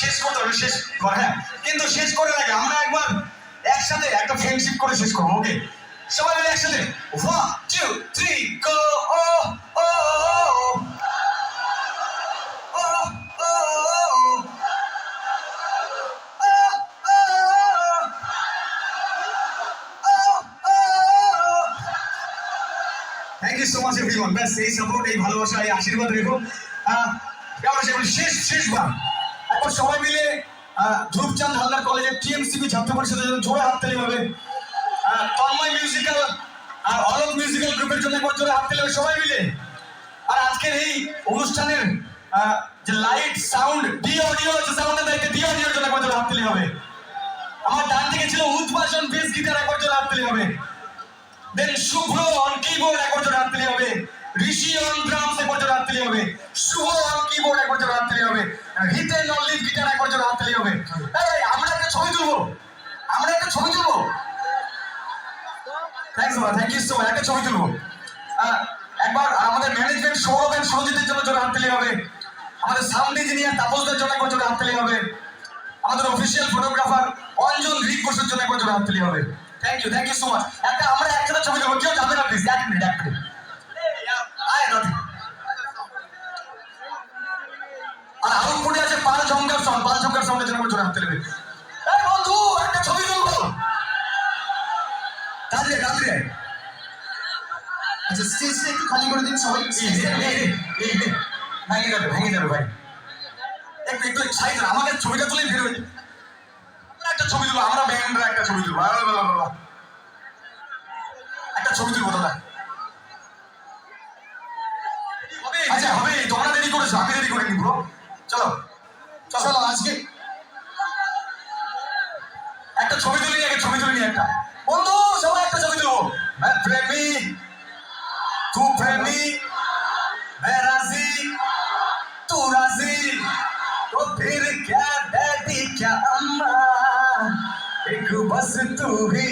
শেষ করতে হবে, শেষ কর। হ্যাঁ, কিন্তু শেষ করে আগে আমরা একবার একসাথে একটা ফ্রেন্ডশিপ করে শেষ করবো। ওকে, সবাই মিলে একসাথে 1 2 3 গো। ও ও thank you so much everyone. ব্যাস এই সাপোর্ট, এই ভালোবাসা, এই আশীর্বাদ রেখো। কেমন শেষবার এখন সবাই মিলে ধ্রুবচাঁদ হালদার কলেজের টিএমসিপি ছাত্র পরিষদের জন্য জোরে হাততালি হবে। তন্ময় মিউজিক্যাল আর অলক মিউজিক্যাল গ্রুপের জন্য একবার জোরে হাততালি হবে সবাই মিলে। আর আজকের এই অনুষ্ঠানের যে লাইট সাউন্ড ডি অডিও আছে, সাউন্ডের দায়িত্বে ডি অডিওর জন্য একবার জোরে হাততালি হবে। আমার ডান দিকে ছিল উদ্ভাসন বেস গিটার, একবার জোরে হাততালি হবে। দেন শুভ্র অন কিবোর্ড, একবার জোরে হাততালি হবে। ঋষি অন ড্রামস, একবার জোরে হাততালি হবে। শুভ অন কিবোর্ড, একবার জোরে হাততালি হবে। হিতেন অন লিড গিটার, একবার জোরে হাততালি হবে। এই আমরা একটা ছবি তুলবো, আমরা একটা ছবি তুলবো। Thank you so much. একটা ছবি তুলবো। একবার আমাদের ম্যানেজমেন্ট সৌরভ এন্ড সরজিতের জন্য জোরে হাততালি হবে। আমাদের সাউন্ড ইঞ্জিনিয়ার তাপসদের জন্য একবার জোরে হাততালি হবে। আমাদের অফিসিয়াল ফটোগ্রাফার অঞ্জন রিক বসুর জন্য একবার জোরে হাততালি হবে। Thank you so much. একটা আমরা একসাথে ছবি তুলবো, কেউ যাবে না প্লিজ। এক মিনিট আর আউটপুটে আছে পাল ঝঙ্কার সাউন্ডের জন্য একবার জোরে হাততালি হবে। এই বন্ধু একটা ছবি তুলবো, তাড়াতাড়ি। আচ্ছা, স্টেজটা একটু খালি করে দিন সবাই। ভেঙে যাবে ভাই। একটু সাইড আমাদের ছবিটা তুলে বেরোবে। একটা ছবি তুলবো, আমরা ব্যান্ডরা একটা ছবি তুলবো। একটা ছবি তুলবো দাদা। আচ্ছা হবে, তোমরা দেরি করেছো, আমি দেরি করিনি ব্রো। চলো চলো আজকে একটা ছবি তুলি, ছবি তুলি একটা। বন্ধু সবাই একটা ছবি তুলবো। প্রেমী तू प्रेमी, मैं राजी, तू राजी, तो फिर क्या डैडी क्या अम्मा, एक बस तू ही